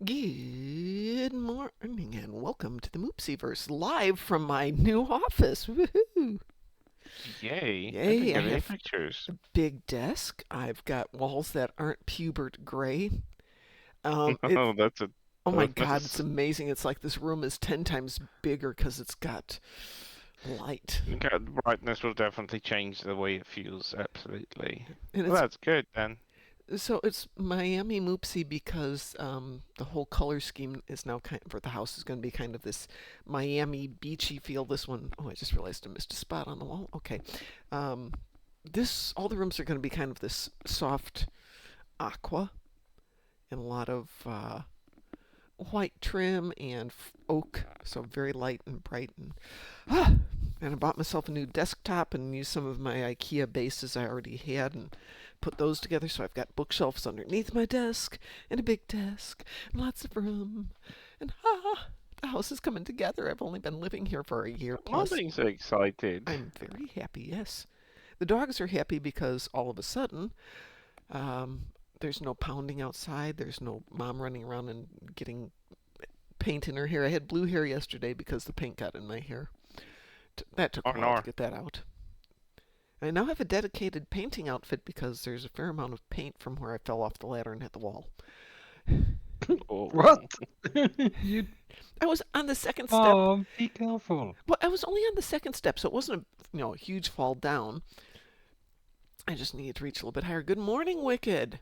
Good morning and welcome to the Moopsyverse live from my new office. Woohoo! Yay, I Yay, didn't I get any have pictures. a big desk. I've got walls that aren't pubert gray. It's Oh, that's a oh my God, it's bonus. amazing. It's like this room is 10 times bigger because it's got light. Okay, brightness will definitely change the way it feels, absolutely. And Well, it's that's good then. so it's Miami Moopsy because the whole color scheme is now kind for the house is going to be kind of this Miami beachy feel. This one, oh, I just realized I missed a spot on the wall. Okay, um, this all the rooms are going to be kind of this soft aqua and a lot of white trim and oak, so very light and bright. And I bought myself a new desktop and used some of my IKEA bases I already had and put those together. So I've got bookshelves underneath my desk and a big desk and lots of room. And the house is coming together. I've only been living here for a year I'm plus. getting so excited. I'm very happy, yes. The dogs are happy because all of a sudden, um, there's no pounding outside. There's no mom running around and getting paint in her hair. I had blue hair yesterday because the paint got in my hair. That took a Or while to nor. get that out. I now have a dedicated painting outfit because there's a fair amount of paint from where I fell off the ladder and hit the wall. Oh, What? You I was on the second step. be careful. Well, I was only on the second step, so it wasn't a huge fall down. I just needed to reach a little bit higher. Good morning, Wicked.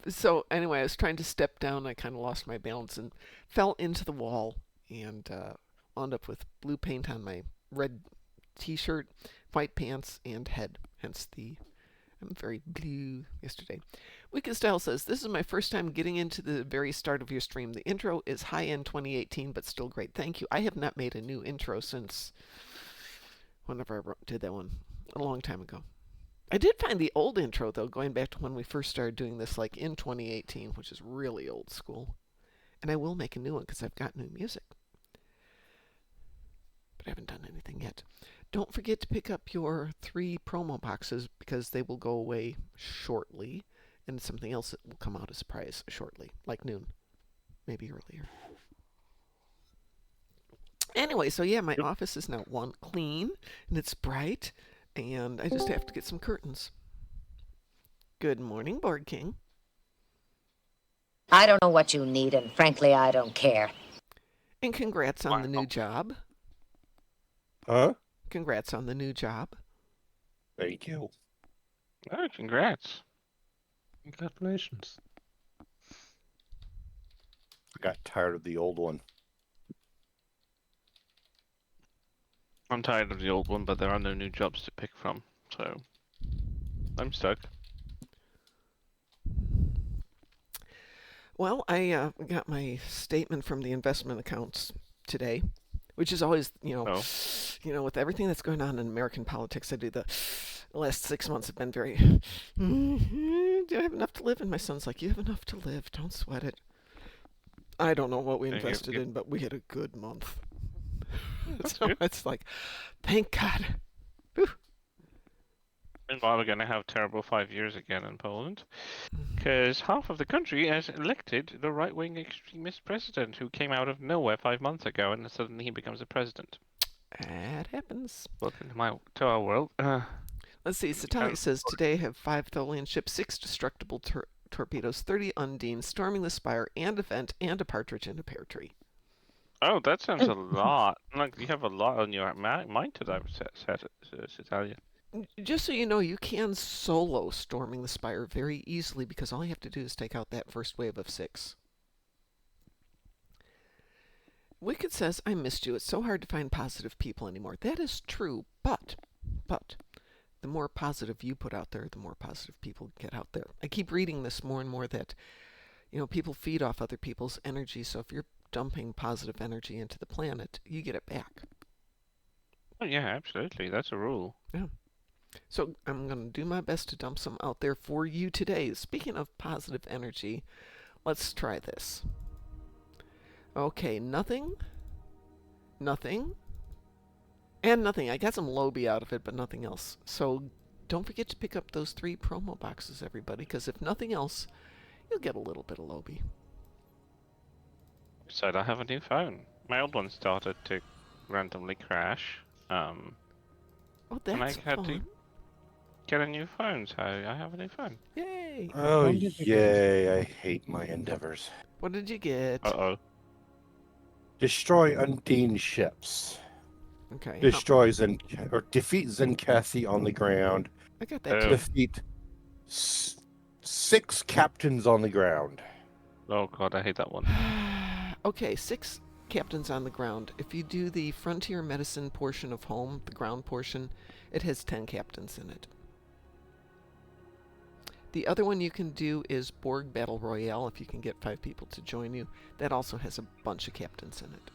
So anyway, I was trying to step down. I kind of lost my balance and fell into the wall and wound up with blue paint on my red t-shirt, white pants, and head. Hence the I'm very blue yesterday. Wicked Style says, this is my first time getting into the very start of your stream. The intro is high-end 2018, but still great. Thank you. I have not made a new intro since whenever did that one a long time ago. I did find the old intro, though, going back to when we first started doing this, like in 2018, which is really old school. And I will make a new one because I've got new music. But I haven't done anything yet. Don't forget to pick up your 3 promo boxes because they will go away shortly. And something else that will come out as a surprise shortly, like noon, maybe earlier. Anyway, so yeah, my yep. office is now one clean and it's bright, and I just have to get some curtains. Good morning, Board King. I don't know what you need, and frankly, I don't care. And congrats on the new Wow. job. Huh? Congrats on the new job. Thank you. Oh, congrats. Congratulations. I got tired of the old one. I'm tired of the old one, but there are no new jobs to pick from, so I'm stuck. Well, I got my statement from the investment accounts today, which is always, Oh, with everything that's going on in American politics, I do the last 6 months have been very, do I have enough to live? And my son's like, you have enough to live. Don't sweat it. I don't know what we invested in, but we had a good month. So good. it's like, thank God. Whew. Meanwhile, we're going to have terrible 5 years again in Poland, because half of the country has elected the right-wing extremist president who came out of nowhere 5 months ago, and suddenly he becomes a president. That happens. Welcome to our world. Let's see. Satali says today have 5 Tholian ships, 6 destructible torpedoes, 30 Undines, storming the spire, and a vent, and a partridge in a pear tree. Oh, that sounds a lot. Like you have a lot on your mind today, Italia. Just so you know, you can solo storming the spire very easily because all you have to do is take out that first wave of 6. Wicked says, I missed you. It's so hard to find positive people anymore. That is true, but, the more positive you put out there, the more positive people get out there. I keep reading this more and more that, people feed off other people's energy, so if you're dumping positive energy into the planet, you get it back. Oh yeah, absolutely. That's a rule. Yeah. So I'm going to do my best to dump some out there for you today. Speaking of positive energy, let's try this. Okay, nothing, nothing, and nothing. I got some Lobie out of it, but nothing else. So don't forget to pick up those 3 promo boxes, everybody, because if nothing else, you'll get a little bit of Lobby. Said I have a new phone. My old one started to randomly crash. Oh, And I that's had to fun. get a new phone, so I have a new phone. Yay! Oh, phone did you get? yay. I hate my endeavors. What did you get? Uh-oh. Destroy Undine ships. Okay, Destroy or defeat Zenkathy on the ground. I got that Oh. too. Defeat 6 captains on the ground. Oh god, I hate that one. Okay, 6 captains on the ground. If you do the Frontier Medicine portion of Home, the ground portion, it has 10 captains in it. The other one you can do is Borg Battle Royale, if you can get 5 people to join you. That also has a bunch of captains in it.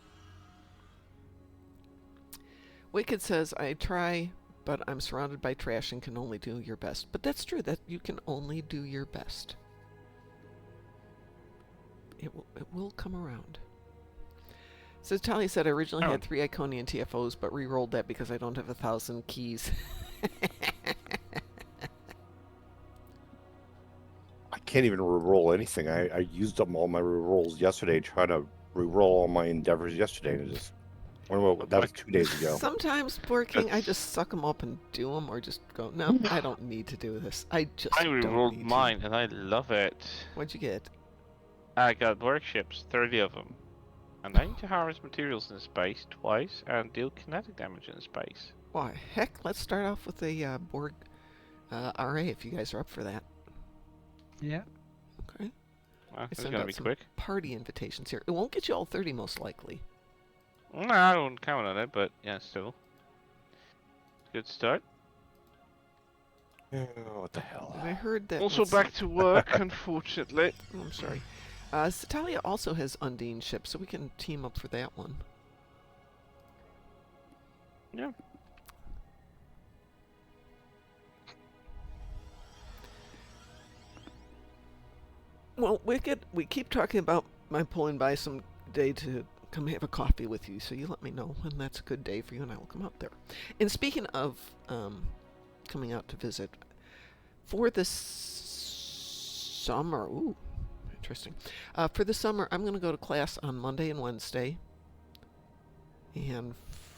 Wicked says, I try, but I'm surrounded by trash and can only do your best. But that's true, that you can only do your best. It will come around. So Talia said, I originally had 3 Iconian TFOs, but re-rolled that because I don't have 1,000 keys. I can't even reroll anything. I used up all my rerolls yesterday, trying to reroll all my endeavors yesterday. And it just, well, that was 2 days ago. Sometimes, Boar King, I just suck them up and do them, or just go, no, I don't need to do this. I just I don't rerolled need mine, and I love it. to. What'd you get? I got workships, 30 of them. And I need to harvest materials in space twice and deal kinetic damage in space. Why, heck, let's start off with a Borg RA if you guys are up for that. Yeah. Okay. Well, this is send gonna out be some quick. Party invitations here. It won't get you all 30 most likely. No, I don't count on it, but yeah, still. Good start. Oh, what the hell? And I heard that. Also let's see. back to work, unfortunately. Oh, I'm sorry. Satalia also has Undine ships, so we can team up for that one. Yeah. Well, Wicked, we keep talking about my pulling by some day to come have a coffee with you, so you let me know when that's a good day for you, and I will come out there. And speaking of coming out to visit, for the summer, ooh, interesting. For the summer, I'm going to go to class on Monday and Wednesday and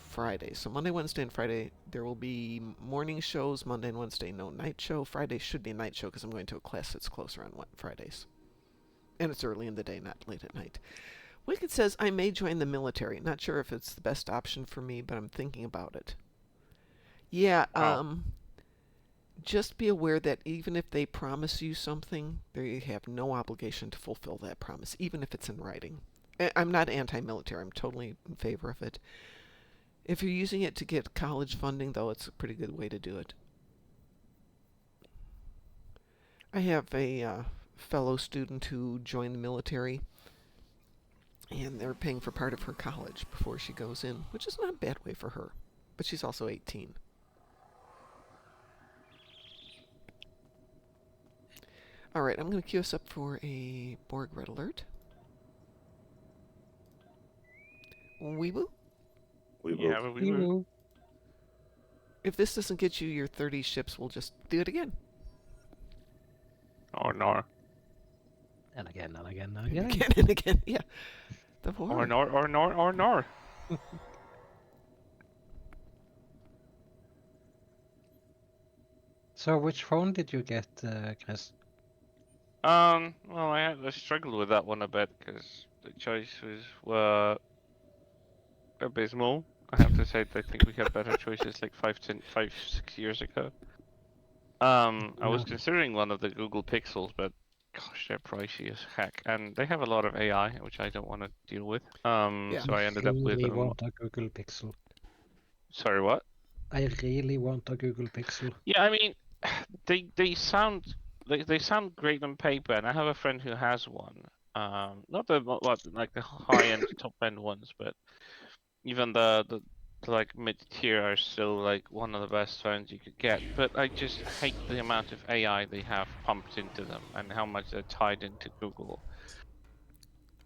Friday. So Monday, Wednesday, and Friday, there will be morning shows. Monday and Wednesday, no night show. Friday should be a night show because I'm going to a class that's closer on Fridays. And it's early in the day, not late at night. Wicked says, I may join the military. Not sure if it's the best option for me, but I'm thinking about it. Yeah, just be aware that even if they promise you something, they have no obligation to fulfill that promise, even if it's in writing. I'm not anti-military. I'm totally in favor of it. If you're using it to get college funding, though, it's a pretty good way to do it. I have a fellow student who joined the military, and they're paying for part of her college before she goes in, which is not a bad way for her. But she's also 18. Alright, I'm going to queue us up for a Borg Red Alert. Weeboo? Yeah, but we were. If this doesn't get you your 30 ships, we'll just do it again. Or nor. And again, and again, and And again. again and again, yeah. The horror. Or nor. So, which phone did you get, Chris? Well, I struggled with that one a bit because the choices were abysmal. I have to say, I think we had better choices like 6 years ago. I was considering one of the Google Pixels, but gosh, they're pricey as heck, and they have a lot of AI, which I don't want to deal with. Yeah. So I ended up with. really want a Google Pixel. Sorry, what? I really want a Google Pixel. Yeah, I mean, they sound great on paper, and I have a friend who has one. Not the like the high end, top end ones, but even the like mid tier are still like one of the best phones you could get. But I just hate the amount of AI they have pumped into them and how much they're tied into Google.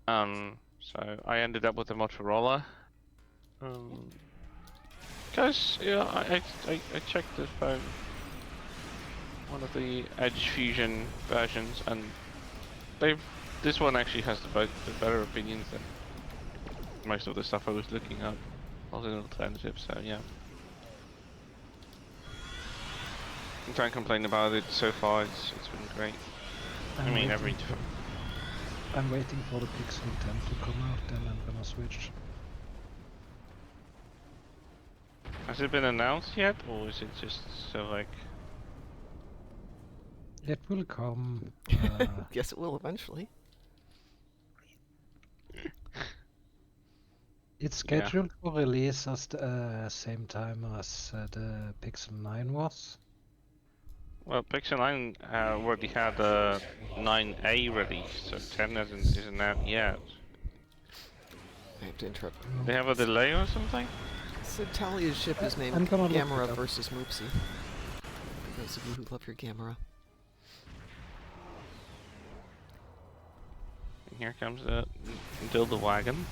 So I ended up with a Motorola. Because yeah, I checked this phone one of the Edge Fusion versions, and this one actually has the better opinions than most of the stuff I was looking up. As an alternative, so yeah. I can't complain about it so far. It's been great. I'm I mean, I'm waiting for the Pixel 10 to come out, then I'm gonna switch. has it been announced yet, or is it just so like? It will come. Guess it will eventually. It's Yeah. scheduled for release at the same time as the Pixel 9 was. Well, Pixel 9 already had a 9A release, so 10 isn't out yet. I have to interrupt. They have a delay or something? Sid Talia's ship is named I'm gonna look Gamera it up. versus Moopsy. For those of you who love your Gamera. And here comes the dildo wagon.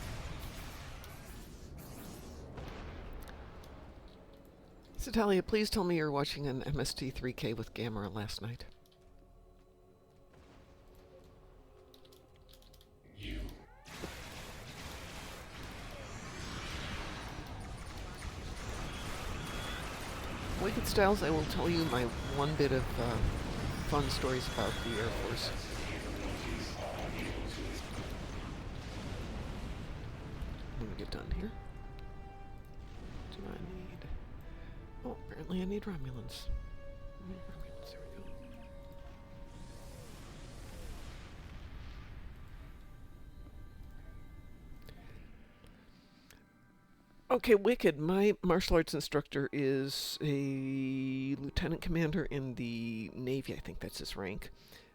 Sid Talia, please tell me you're watching an MST3K with Gamera last night. Wicked Styles, I will tell you my one bit of fun stories about the Air Force. I'm gonna get done here. Do I need... Oh, apparently I need Romulans. I need Romulans, there we go. Okay, Wicked. My martial arts instructor is a lieutenant commander in the Navy. I think that's his rank.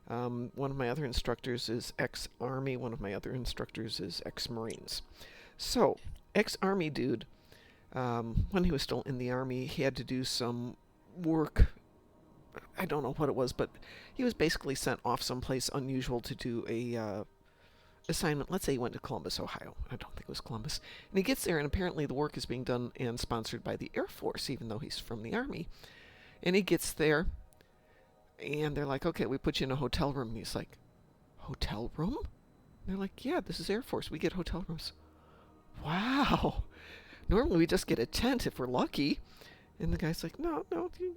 One of my other instructors is ex-Army. One of my other instructors is ex-Marines. So, ex-Army dude, when he was still in the Army, he had to do some work. I don't know what it was, but he was basically sent off someplace unusual to do a assignment. Let's say he went to Columbus, Ohio. I don't think it was Columbus. And he gets there, and apparently the work is being done and sponsored by the Air Force, even though he's from the Army. And he gets there, and they're like, okay, we put you in a hotel room. And he's like, hotel room? And they're like, yeah, this is Air Force. We get hotel rooms. Wow. Normally we just get a tent if we're lucky. And the guy's like, no,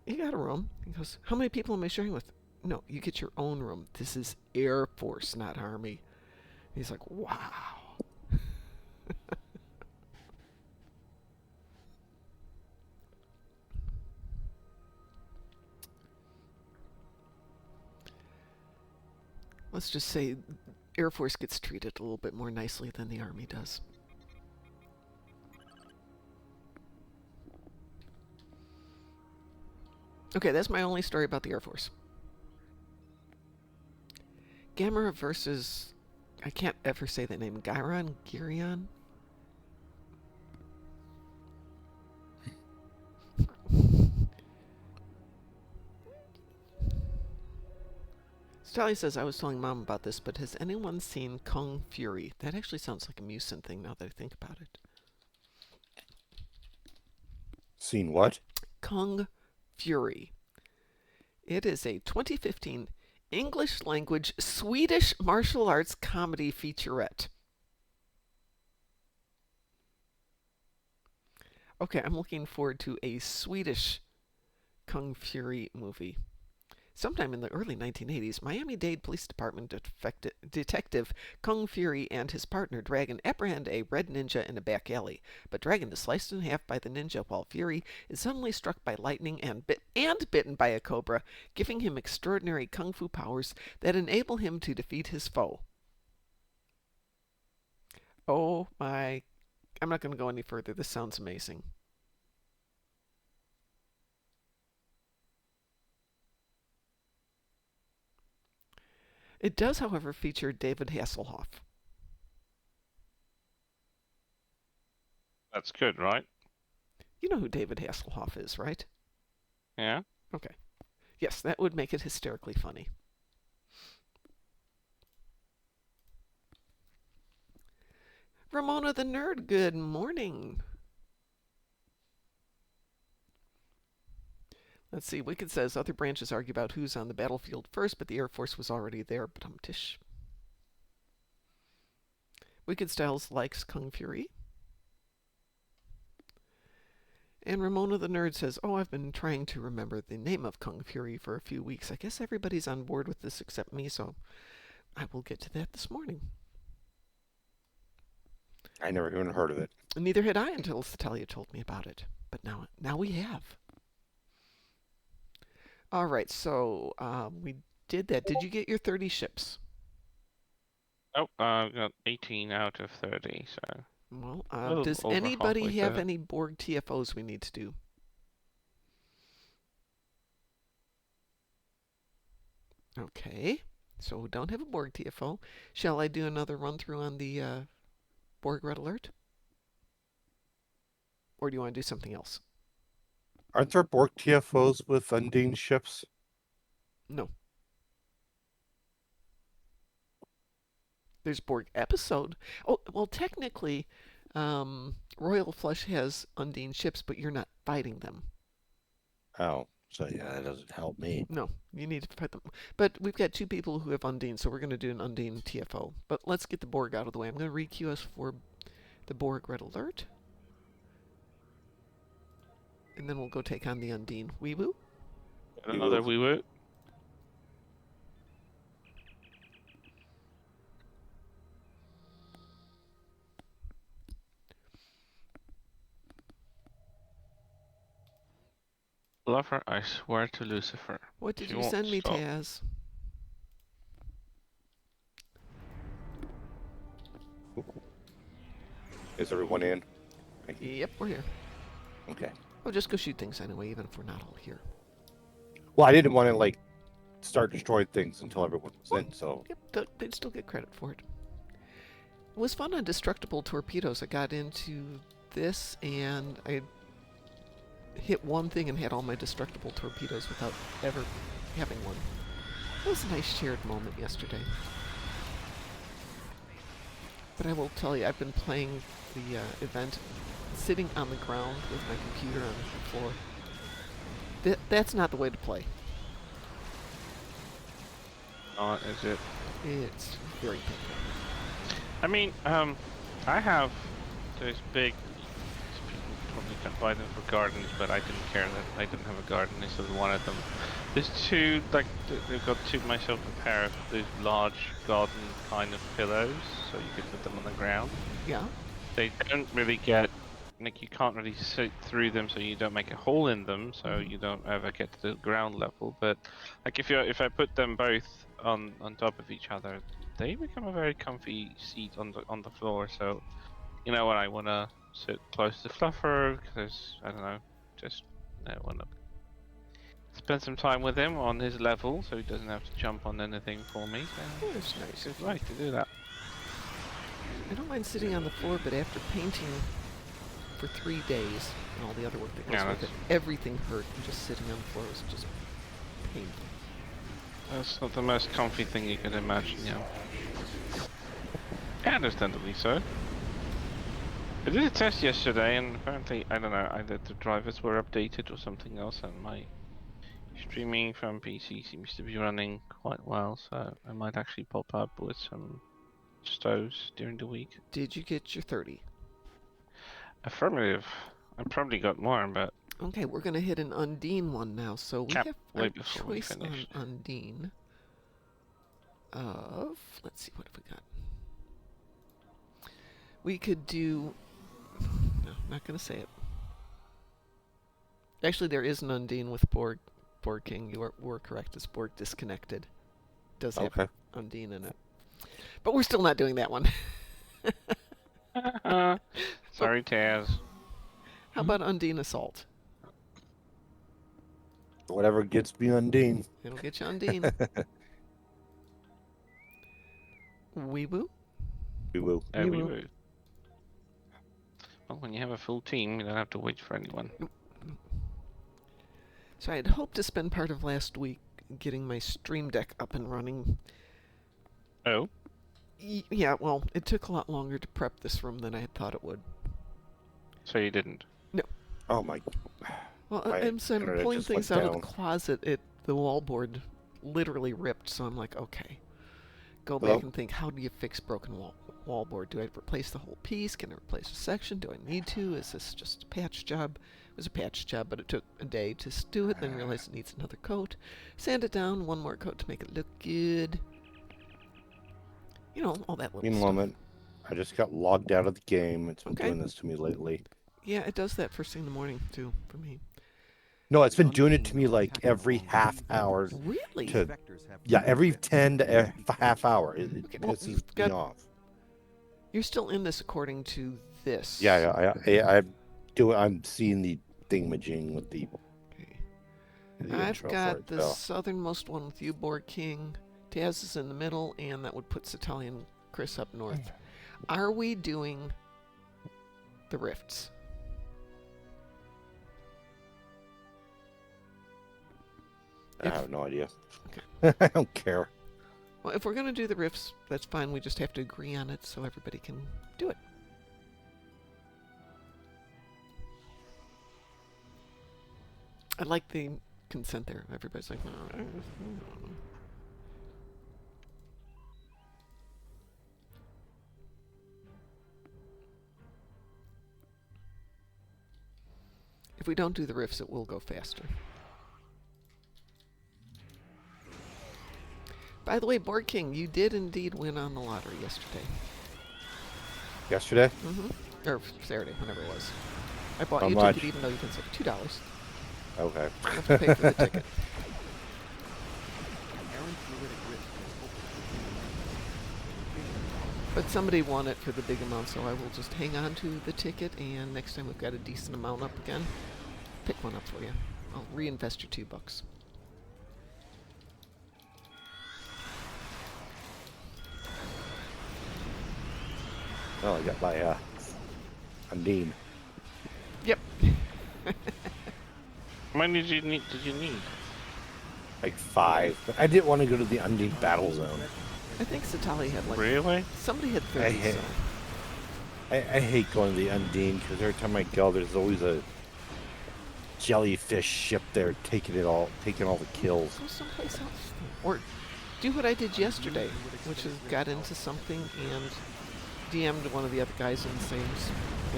you got a room. He goes, how many people am I sharing with? No, you get your own room. This is Air Force, not Army. He's like, wow. Let's just say Air Force gets treated a little bit more nicely than the Army does. Okay, that's my only story about the Air Force. Gamera versus... I can't ever say the name. Gyrion? Sally says, I was telling Mom about this, but has anyone seen Kung Fury? That actually sounds like a Musin thing now that I think about it. Seen what? Kung Fury. It is a 2015 English language Swedish martial arts comedy featurette. Okay, I'm looking forward to a Swedish Kung Fury movie. Sometime in the early 1980s, Miami-Dade Police Department detective Kung Fury and his partner Dragon apprehend a red ninja in a back alley. But Dragon is sliced in half by the ninja, while Fury is suddenly struck by lightning and bitten by a cobra, giving him extraordinary kung fu powers that enable him to defeat his foe. Oh my... I'm not going to go any further. This sounds amazing. It does, however, feature David Hasselhoff. That's good, right? You know who David Hasselhoff is, right? Yeah. Okay. Yes, that would make it hysterically funny. Ramona the Nerd, good morning. Let's see. Wicked says other branches argue about who's on the battlefield first, but the Air Force was already there. But tish. Wicked Styles likes Kung Fury. And Ramona the Nerd says, oh, I've been trying to remember the name of Kung Fury for a few weeks. I guess everybody's on board with this except me, so I will get to that this morning. I never even heard of it. Neither had I until Satalia told me about it. But now we have. All right, so we did that. Did you get your 30 ships? Oh, I've got 18 out of 30, so... Well, little does over anybody halfway have there. any Borg TFOs we need to do? Okay, so we don't have a Borg TFO. Shall I do another run through on the Borg Red Alert? Or do you want to do something else? Aren't there Borg TFOs with Undine ships? No. There's Borg episode. Oh, well, technically, Royal Flush has Undine ships, but you're not fighting them. Oh, so yeah, that doesn't help me. No, you need to fight them. But we've got 2 people who have Undine, so we're going to do an Undine TFO. But let's get the Borg out of the way. I'm going to requeue us for the Borg Red Alert. And then we'll go take on the Undine. Weeboo? Another wee woo. Lover, I swear to Lucifer. What did She you won't send me, stop. Taz? Is everyone in? Yep, we're here. Okay. Oh, just go shoot things anyway, even if we're not all here. Well, I didn't want to like start destroying things until everyone was in. So Yep, they'd still get credit for it. It was fun on destructible torpedoes. I got into this and I hit one thing and had all my destructible torpedoes without ever having one. It was a nice shared moment yesterday. But I will tell you, I've been playing the event sitting on the ground with my computer on the floor. That's not the way to play. Is it? It's very painful. I mean, I have those big. People probably can't buy them for gardens, but I didn't care that I didn't have a garden. I still wanted them. There's 2, like they've got myself a pair of those large garden kind of pillows, so you could put them on the ground. Yeah. They don't really get, like you can't really sit through them, so you don't make a hole in them, so you don't ever get to the ground level. But like if I put them both on top of each other, they become a very comfy seat on the floor. So, you know, when I want to sit close to Fluffer, because I don't know, just want to spend some time with him on his level, so he doesn't have to jump on anything for me. Oh, that's nice. It's nice to do that. I don't mind sitting on the floor, but after painting for 3 days and all the other work that goes with it, everything hurt. And just sitting on the floor was just painful. That's not the most comfy thing you could imagine, yeah. Yeah, understandably so. I did a test yesterday, and apparently, I don't know, either the drivers were updated or something else, and my streaming from PC seems to be running quite well, so I might actually pop up with some stoves during the week. Did you get your 30? Affirmative. I probably got more, but... Okay, we're going to hit an Undine one now. So we have way a before we choice on finished. Undine of... Let's see, what have we got? We could do... No, I'm not going to say it. Actually, there is an Undine with Borg King. You were correct. It's Borg Disconnected. Does have okay. Undine in it. But we're still not doing that one. Sorry, Taz. How about Undine Assault? Whatever gets me Undine. It'll get you Undine. Weeboo? We will. We will. will. Well, when you have a full team, you don't have to wait for anyone. So I had hoped to spend part of last week getting my Stream Deck up and running. Oh? Yeah, well, it took a lot longer to prep this room than I had thought it would. So you didn't? Oh my. Well, My I'm internet pulling just things went out of the down. closet. The wallboard literally ripped, so I'm like, okay. Go Well- back and think, how do you fix broken wallboard? Do I replace the whole piece? Can I replace a section? Do I need to? Is this just a patch job? It was a patch job, but it took a day to do it, then realized it needs another coat. Sand it down, one more coat to make it look good. You know, all that little Meanwhile, stuff. man, I just got logged out of the game. It's been Okay. doing this to me lately. Yeah, it does that first thing in the morning, too, for me. No, it's been doing it to me like every half hour. Really? To yeah, every 10 to half hour. It Okay, well, pisses you've me got- off. You're still in this according to this. Yeah, I'm seeing the thingamajig with the Okay. the I've intro for got it. the So. southernmost one with you, Board King. Taz is in the middle, and that would put Satali and Chris up north. Are we doing the rifts? I have no idea. Okay. I don't care. Well, if we're going to do the rifts, that's fine. We just have to agree on it so everybody can do it. I like the consent there. Everybody's like, no. If we don't do the rifts, it will go faster. By the way, Board King, you did indeed win on the lottery yesterday. Yesterday? Mm-hmm. Or Saturday, whenever it was. I bought How you a much? ticket even though you can save $2. Okay. You have to pay for the ticket. But somebody won it for the big amount, so I will just hang on to the ticket, and next time we've got a decent amount up again, pick one up for you. I'll reinvest your $2. Well, I got my Undine. Yep. How many did you need? Like 5. But I didn't want to go to the Undine battle zone. I think Satali had like... Really? Somebody had 30, Hey, so... I hate going to the Undine because every time I go, there's always a jellyfish ship there taking all the kills. Go someplace else. Or do what I did yesterday, which is got into something and DM'd one of the other guys in the same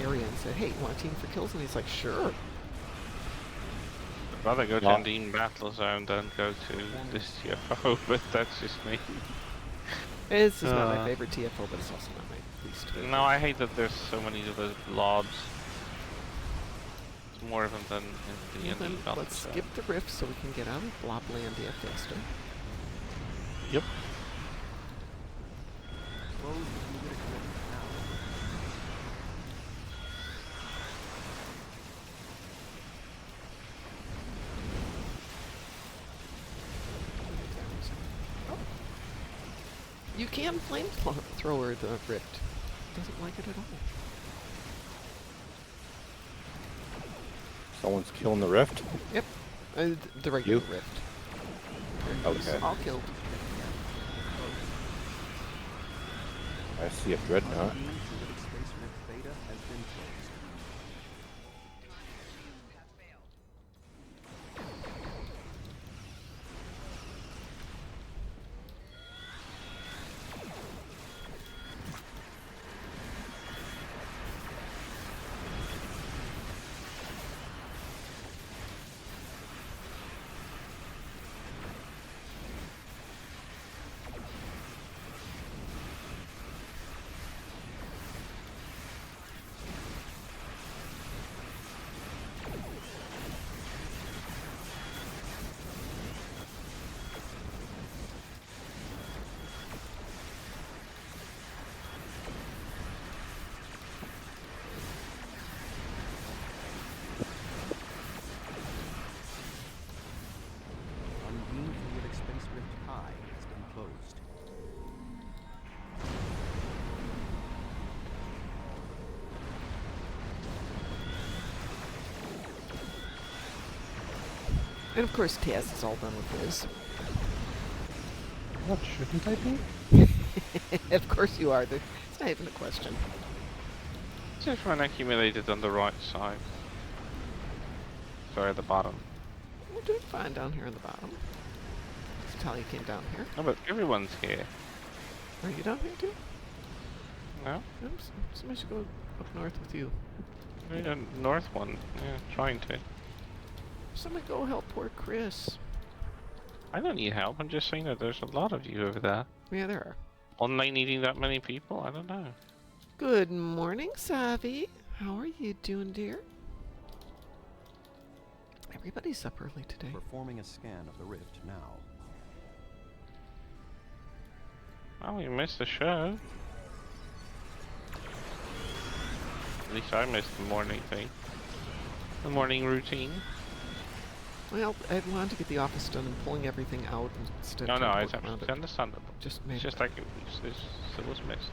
area and said, hey, you want a team for kills? And he's like, sure. I'd rather go to Well- Undine Battle Zone than go to this TFO, but that's just me. It's just not my favorite TFO, but it's also not my least favorite. No, I hate that there's so many of those blobs. It's more of them than in the Well, then Undine Battle let's Zone. skip the rift so we can get out of Bloblandia faster. Yep. You can flamethrower the rift. Doesn't like it at all. Someone's killing the rift. Yep. The regular You? rift. There he is, Okay. all killed. I see a dreadnought. Undine fluidic space rift high has been closed. And of course, Taz is all done with his. What shouldn't I be? Of course you are. It's not even a question. Just when accumulated on the right side. or at the bottom? We're doing fine down here in the bottom. Talia came down here. No, but everyone's here. Are you down here too? No? Oops. Somebody should go up north with you. We're the north one. Yeah, trying to. Somebody go help poor Chris. I don't need help. I'm just saying that there's a lot of you over there. Yeah, there are. Online needing that many people? I don't know. Good morning, Savi. How are you doing, dear? Everybody's up early today. Performing a scan of the rift now. Oh, you missed the show. At least I missed the morning thing. The morning routine. Well, I wanted to get the office done and pulling everything out instead No, of no, trying it's to work around absolutely it. understandable. Just It's made just like it was missed.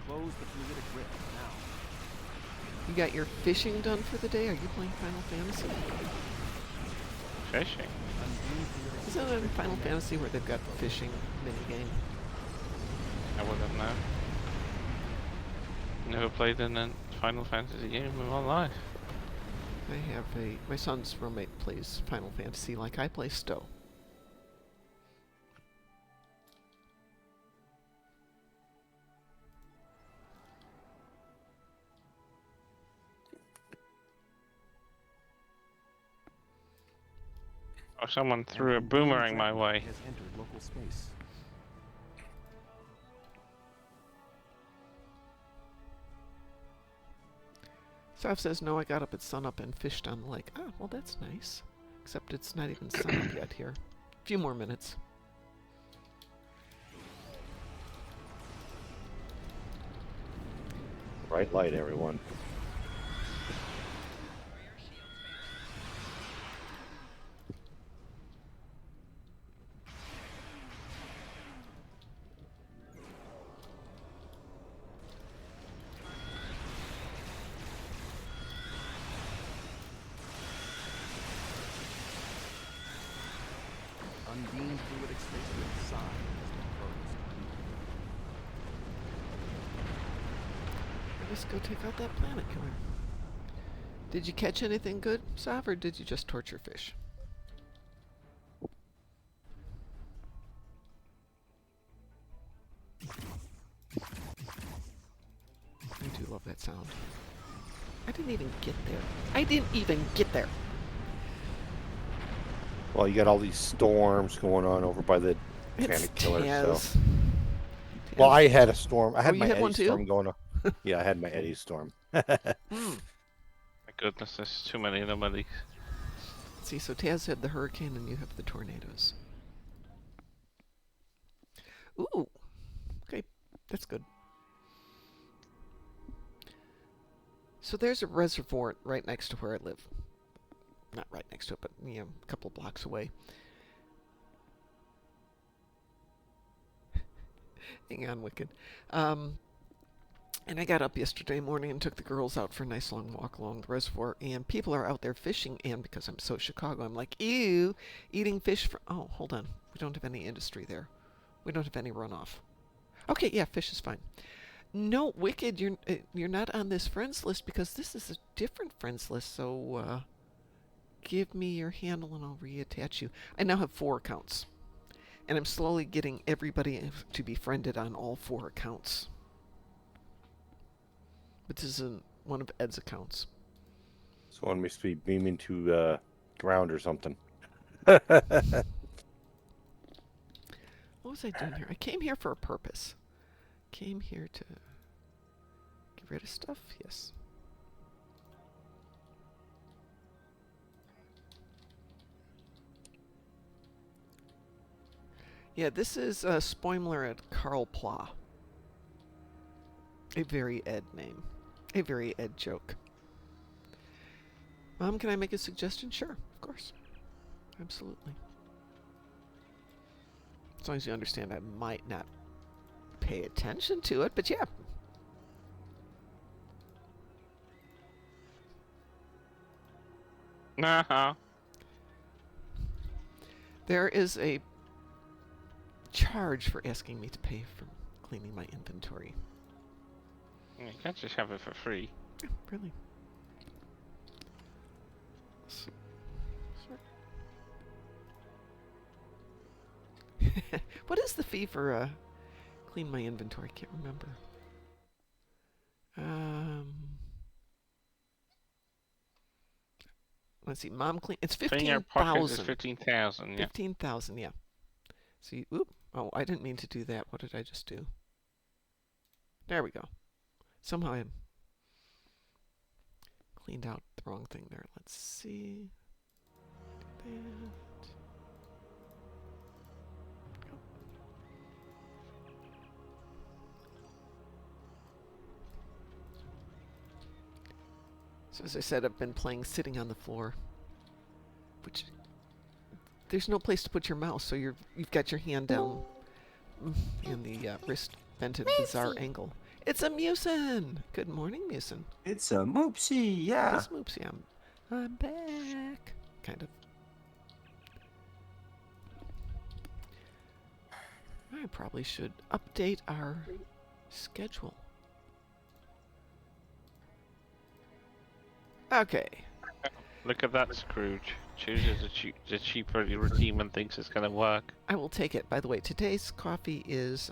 Close the fluidic rift now. You got your fishing done for the day? Are you playing Final Fantasy? Fishing. Undine fluidic Isn't it in Final Fantasy where they've got the fishing minigame? I wouldn't know. Never played in a Final Fantasy game in my life. I have my son's roommate plays Final Fantasy like I play Stowe. Oh, someone An threw a Undine boomerang my dragon way. has entered local space. Sav says, no, I got up at sunup and fished on the lake. Ah, well, that's nice. Except it's not even sunup yet here. A few more minutes. Bright light, everyone. Undine fluidic space rift sign has been closed. Let's go take out that planet killer. Did you catch anything good, Sav, or did you just torture fish? I do love that sound. I didn't even get there. I didn't even get there. Well, you got all these storms going on over by the It's planet killer. So, Taz. well, Taz. I had a storm. I had you my had one Eddie too? storm going on. Yeah, I had my Eddie storm. Mm. My goodness, there's too many of them of these. See, so Taz had the hurricane and you have the tornadoes. Ooh. Okay, that's good. So there's a reservoir right next to where I live. Not right next to it, but a couple blocks away. Hang on, Wicked. And I got up yesterday morning and took the girls out for a nice long walk along the reservoir, and people are out there fishing, and because I'm so Chicago, I'm like, ew, eating fish from... Oh, hold on. We don't have any industry there. We don't have any runoff. Okay, yeah, fish is fine. No, Wicked, you're not on this friends list because this is a different friends list, so give me your handle and I'll reattach you. I now have 4 accounts, and I'm slowly getting everybody to be friended on all 4 accounts. But this isn't one of Ed's accounts. Someone must be beaming to ground or something. What was I doing here? I came here for a purpose. Came here to get rid of stuff? Yes. Yeah, this is Spoimler at Karl Pla. A very Ed name. A very Ed joke. Mom, can I make a suggestion? Sure, of course. Absolutely. As long as you understand I might not pay attention to it, but yeah. Nah. There is a charge for asking me to pay for cleaning my inventory. You can't just have it for free. Yeah, really. What is the fee for clean my inventory? I can't remember. Let's see. Mom clean. It's Clean your pocket is 15,000. 15,000. Yeah. 15,000. Yeah. See. Oop. Oh, I didn't mean to do that. What did I just do? There we go. Somehow I cleaned out the wrong thing there. Let's see. That. Go. So as I said, I've been playing sitting on the floor, which there's no place to put your mouse, so you've got your hand down in the wrist bent at a bizarre angle. It's a Musin! Good morning, Musin. It's a Moopsy, yeah. Yes, Moopsy, I'm back. Kind of. I probably should update our schedule. Okay. Look at that, Scrooge. Chooses the cheaper redeem and thinks it's gonna work. I will take it. By the way, today's coffee is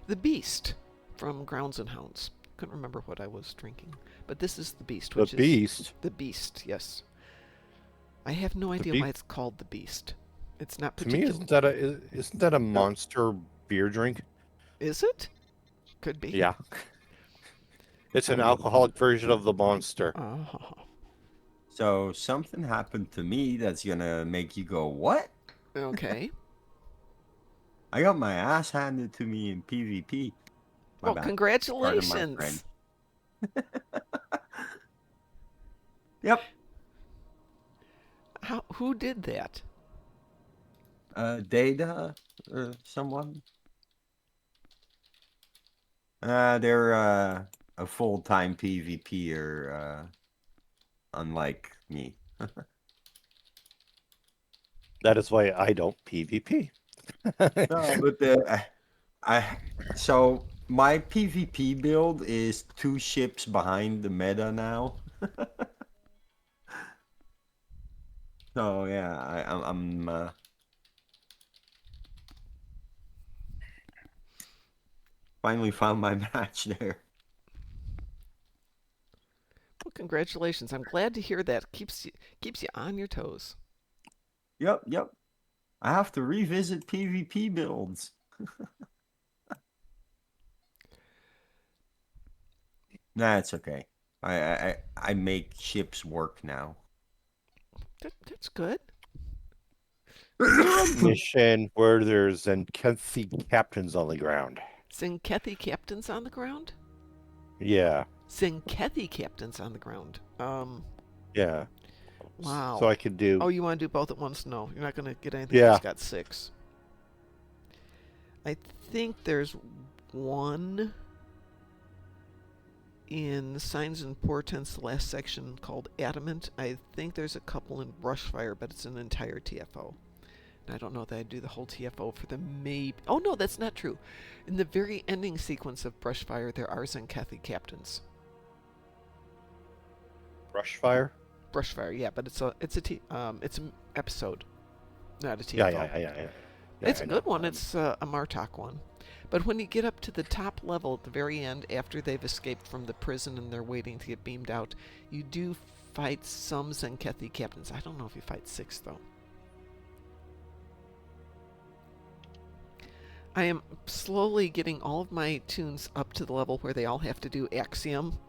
the Beast from Grounds and Hounds. Couldn't remember what I was drinking, but this is the Beast. The Which Beast? Is the Beast, yes. I have no idea why it's called the Beast. It's not To me, particular. isn't that a monster beer drink? Is it? Could be. Yeah. It's an alcoholic version of the Monster. Oh. So something happened to me that's gonna make you go, what? Okay. I got my ass handed to me in PvP. My Well, bad. congratulations. Pardon my Yep. Who did that? Data or someone. They're a full-time PvPer, unlike me. That is why I don't PvP. No, but so my PvP build is 2 ships behind the meta now. So yeah, I'm finally found my match there. Well, congratulations. I'm glad to hear that. Keeps you on your toes. Yep. I have to revisit PvP builds. Nah, it's okay. I make ships work now. That's good. Mission where there's Zenkethi captains on the ground. Zenkethi captains on the ground? Yeah. Zenkethi captains on the ground. Yeah. Wow. So I could do. Oh, you want to do both at once? No, you're not going to get anything Yeah. that's got 6. I think there's one in Signs and Portents, the last section called Adamant. I think there's a couple in Brushfire, but it's an entire TFO. And I don't know that I'd do the whole TFO for the maybe. Oh, no, that's not true. In the very ending sequence of Brushfire, there are Zenkethi Brushfire? Brushfire, yeah, but it's an episode, not a TFO. Yeah, It's a I good know. one. It's a Martok one. But when you get up to the top level at the very end, after they've escaped from the prison and they're waiting to get beamed out, you do fight some Zenkethi captains. I don't know if you fight 6, though. I am slowly getting all of my tunes up to the level where they all have to do Axiom.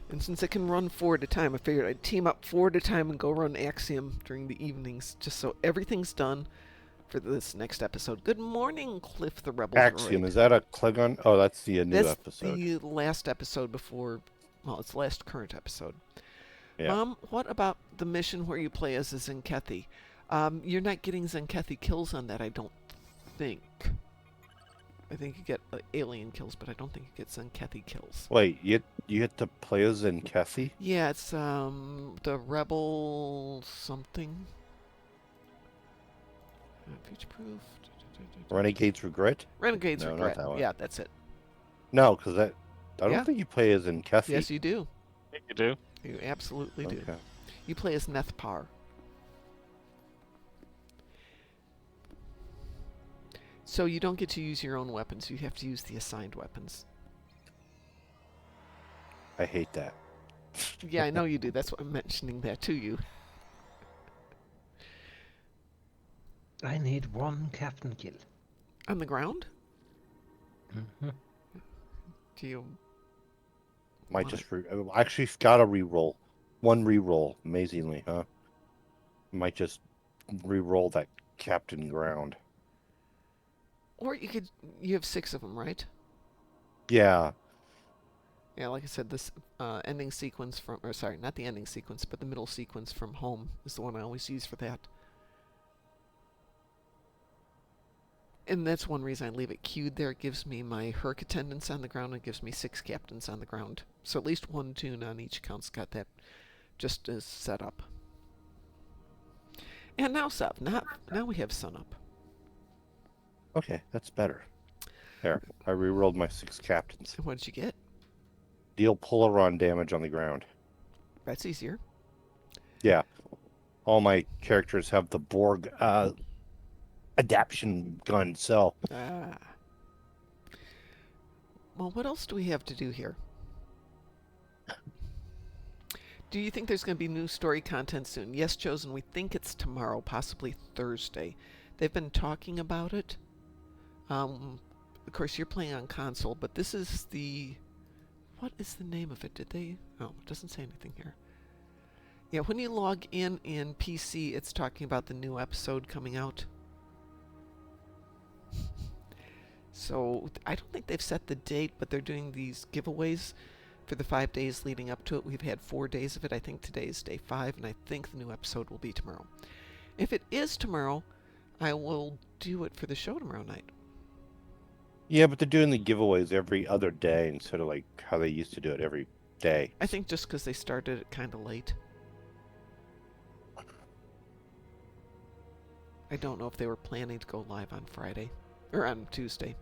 And since I can run 4 at a time, I figured I'd team up 4 at a time and go run Axiom during the evenings, just so everything's done for this next episode. Good morning, Cliff the Rebel Axiom, Droid. is that a Klingon? Oh, that's the new That's episode. the last episode before, well, it's the last current episode. Yeah. Mom, what about the mission where you play as a Zenkethi? You're not getting Zenkethi kills on that, I don't think. I think you get alien kills, but I don't think you get Zenkethi kills. Wait, you had to play as Zenkethi? Yeah, it's the Rebel something. Future proof. Renegades Regret? Renegades No, not Regret. that one. Yeah, that's it. No, because I don't Yeah. think you play as Zenkethi. Yes, you do. You do. You absolutely do. Okay. You play as Nethpar. So you don't get to use your own weapons. You have to use the assigned weapons. I hate that. Yeah, I know you do. That's why I'm mentioning that to you. I need one captain kill. On the ground? Hmm. Do you... Might want just it? I actually got a reroll. One reroll, amazingly, huh? Might just reroll that captain ground. Or you could... You have 6 of them, right? Yeah. Yeah, like I said, this ending sequence from... Or sorry, not the ending sequence, but the middle sequence from Home is the one I always use for that. And that's one reason I leave it queued there. It gives me my Herc attendants on the ground. It gives me 6 captains on the ground. So at least 1 tune on each account's got that just as set up. And now sup. Now we have sunup. Okay, that's better. There, I rerolled my 6 captains. And what did you get? Deal Polaron damage on the ground. That's easier. Yeah. All my characters have the Borg adaptation gun, so Ah. Well, what else do we have to do here? Do you think there's going to be new story content soon? Yes, Chosen, we think it's tomorrow, possibly Thursday. They've been talking about it. Of course, you're playing on console, but this is the... What is the name of it? Did they... Oh, it doesn't say anything here. Yeah, when you log in PC, it's talking about the new episode coming out. So, I don't think they've set the date, but they're doing these giveaways for the 5 days leading up to it. We've had 4 days of it. I think today is day 5, and I think the new episode will be tomorrow. If it is tomorrow, I will do it for the show tomorrow night. yeah, but they're doing the giveaways every other day instead of like how they used to do it every day. I think just because they started it kind of late. I don't know if they were planning to go live on Friday or on Tuesday.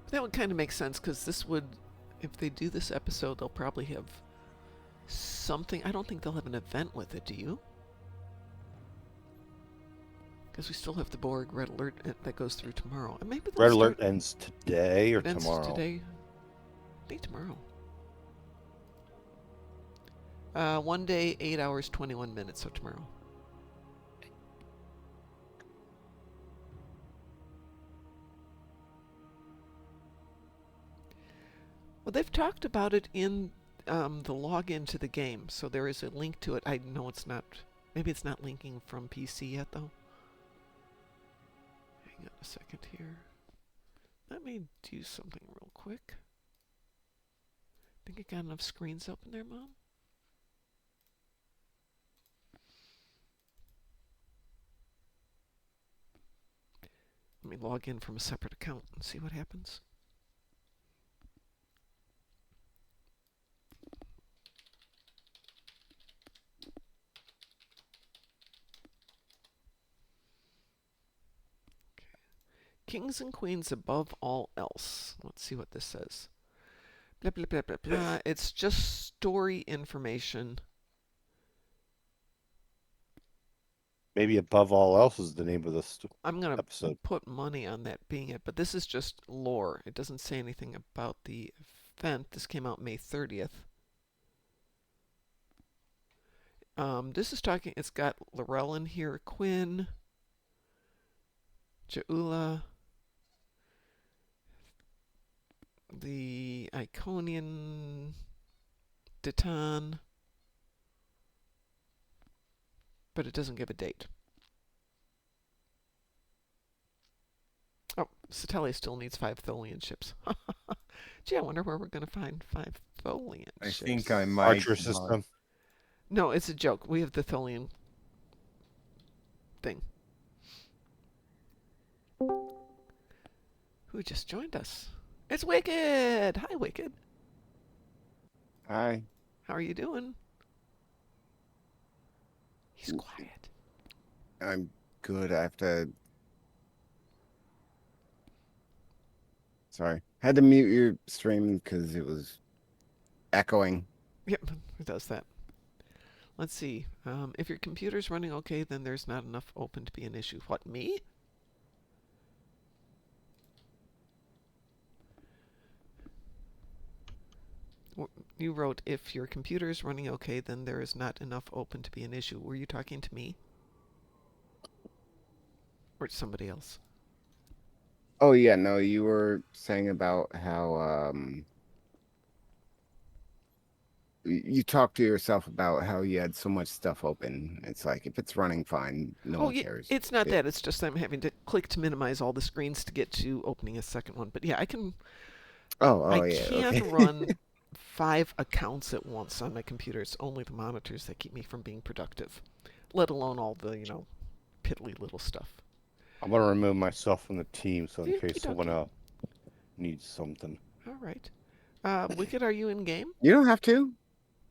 But that would kind of make sense because this would, if they do this episode, they'll probably have something. I don't think they'll have an event with it, do you? Because we still have the Borg Red Alert that goes through tomorrow. And maybe they'll Red start, Alert ends today or it ends tomorrow? today. I think tomorrow. 1 day, 8 hours, 21 minutes, so tomorrow. Well, they've talked about it in the login to the game, so there is a link to it. I know it's not... Maybe it's not linking from PC yet, though. Hang on a second here. Let me do something real quick. Think I got enough screens open there, Mom? Let me log in from a separate account and see what happens. Kings and queens above all else. Let's see what this says. Blah, blah, blah, blah, blah. It's just story information. Maybe Above All Else is the name of this I'm going to episode. put money on that being it, but this is just lore. It doesn't say anything about the event. This came out May 30th. This is talking, it's got Laurel in here, Quinn, Jaula, the Iconian, Detan, but it doesn't give a date. Oh, Satellia still needs 5 Tholian ships. Gee, I wonder where we're going to find 5 Tholian ships. I think I might. Archer system. No, it's a joke. We have the Tholian thing. Who just joined us? It's Wicked! Hi, Wicked. Hi. How are you doing? He's quiet. I'm good. I have to. Sorry. Had to mute your stream because it was echoing. Yep, it does that. Let's see. If your computer's running okay, then there's not enough open to be an issue. What, me? You wrote, if your computer is running okay, then there is not enough open to be an issue. Were you talking to me? Or to somebody else? Oh yeah, no, you were saying about how you talked to yourself about how you had so much stuff open. It's like if it's running fine, no Oh, one yeah, cares. it's not that. It's just I'm having to click to minimize all the screens to get to opening a second one. But yeah, I Oh yeah, can okay. run 5 accounts at once on my computer. It's only the monitors that keep me from being productive, let alone all the, piddly little stuff. I'm gonna remove myself from the team so in case Okey-dokey. someone needs something. All right. Wicked, are you in game? You don't have to.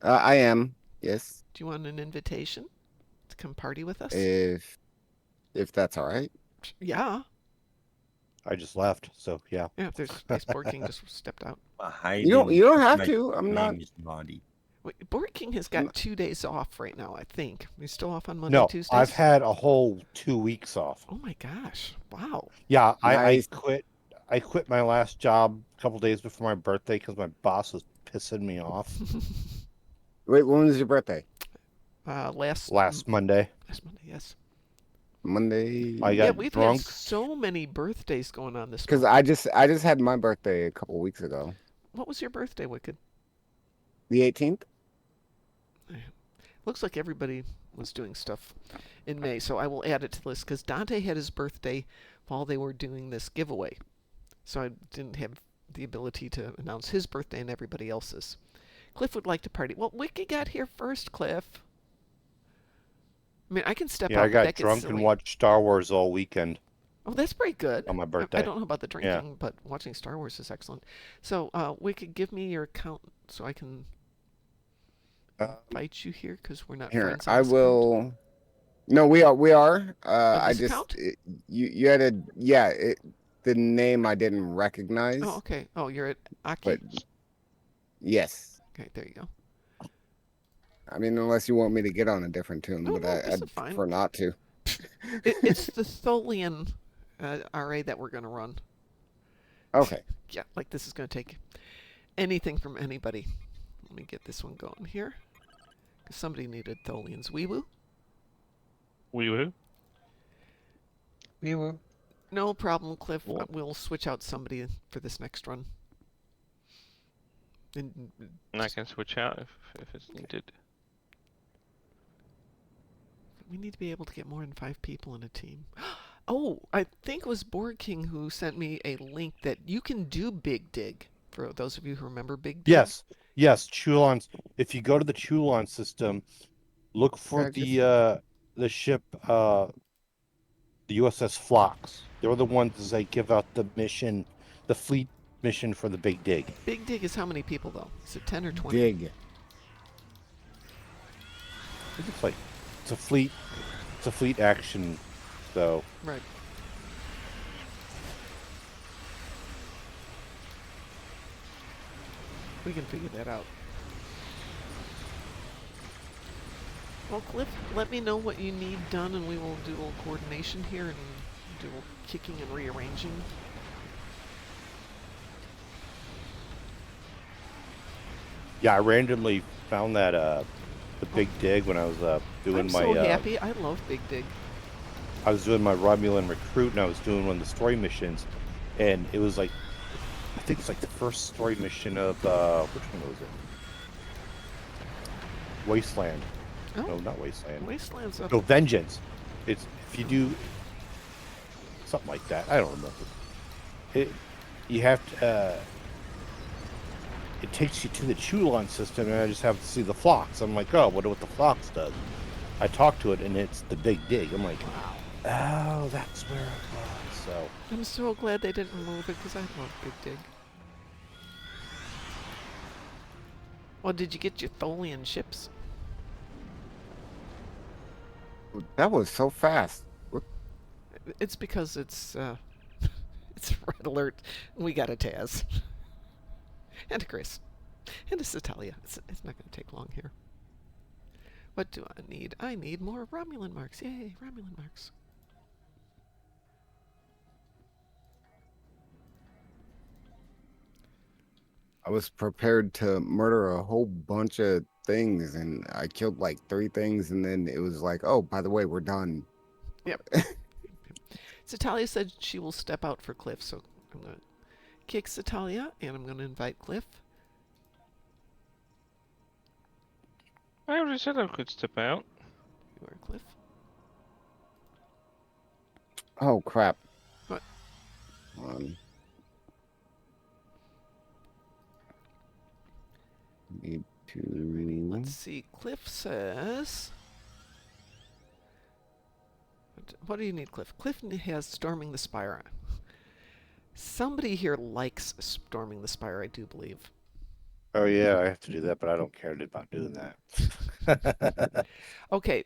I am. Yes, Do you want an invitation to come party with us? if that's all right. Yeah. I just left, so yeah. Yeah, there's Space Board King just stepped out. You don't have to. I'm not. Name is Naughty. Wait, Board King has got 2 days off right now, I think. He's still off on Monday, No, Tuesdays? I've had a whole 2 weeks off. Oh my gosh. Wow. Yeah, I Nice. quit. I quit my last job a couple days before my birthday because my boss was pissing me off. Wait, when was your birthday? Last Monday. Last Monday, yes. Monday. I Yeah, got we've drunk. had so many birthdays going on this Because month. I just had my birthday a couple weeks ago. What was your birthday, Wicked? The 18th. Looks like everybody was doing stuff in May, so I will add it to the list because Dante had his birthday while they were doing this giveaway. So I didn't have the ability to announce his birthday and everybody else's. Cliff would like to party. Well, Wicked got here first, Cliff. I mean, I can step Yeah, out. I but got that gets drunk silly. and watched Star Wars all weekend Oh, that's pretty good. on my I birthday. don't know about the drinking, but watching Star Wars is excellent. So, Wicked, give me your account so I can invite you here because we're not Here, friends on I this account. will. No, we are. We are. On I this just account? you had a the name I didn't recognize. Oh, okay. Oh, you're at Aki? But yes. Okay, there you go. I mean, unless you want me to get on a different tune, No, but no, this I'd is fine. prefer not to. It's the Tholian RA that we're going to run. Okay. Yeah, like this is going to take anything from anybody. Let me get this one going here. 'Cause somebody needed Tholian's. Wee woo? Wee woo. We will. No problem, Cliff. Cool. We'll switch out somebody for this next run. And And I can switch out if it's needed. we need to be able to get more than 5 people in a team. Oh, I think it was Board King who sent me a link that you can do Big Dig. For those of you who remember Big Dig. Yes, Chulons. If you go to the Chulon system, look for the ship, the USS Phlox. They're the ones that give out the mission, the fleet mission for the Big Dig. Big Dig is how many people though? Is it 10 or 20? Dig. I think it's like it's a fleet action, though. Right. We can figure that out. Well, Cliff, let me know what you need done, and we will do a little coordination here and do a little kicking and rearranging. Yeah, I randomly found that the Big Dig when I was doing I'm my so happy. I love Big Dig. I was doing my Romulan recruit, and I was doing one of the story missions, and it was like, I think it's like the first story mission of which one was it? Wasteland. Oh, No, not Wasteland. Wasteland's up. No, Vengeance. It's if you do something like that. I don't remember. You have to. It takes you to the Chulon system, and I just have to see the Phlox. I'm like, oh, what the Phlox does? I talk to it, and it's the Big Dig. I'm like, oh, that's where it was. So I'm so glad they didn't remove it because I love Big Dig. Well, did you get your Tholian ships? That was so fast. It's because it's it's Red Alert. We got a Taz. And a Chris. And a Satalia. It's not going to take long here. What do I need? I need more Romulan marks. Yay, Romulan marks. I was prepared to murder a whole bunch of things, and I killed like 3 things, and then it was like, oh, by the way, we're done. Yep. So Talia said she will step out for Cliff, so I'm going to kick Talia, and I'm going to invite Cliff. I already said I could step out. You are Cliff. Oh, crap. What? Need Let's to... see. Cliff says... What do you need, Cliff? Cliff has Storming the Spire. Somebody here likes Storming the Spire, I do believe. Oh yeah, I have to do that, but I don't care about doing that. Okay,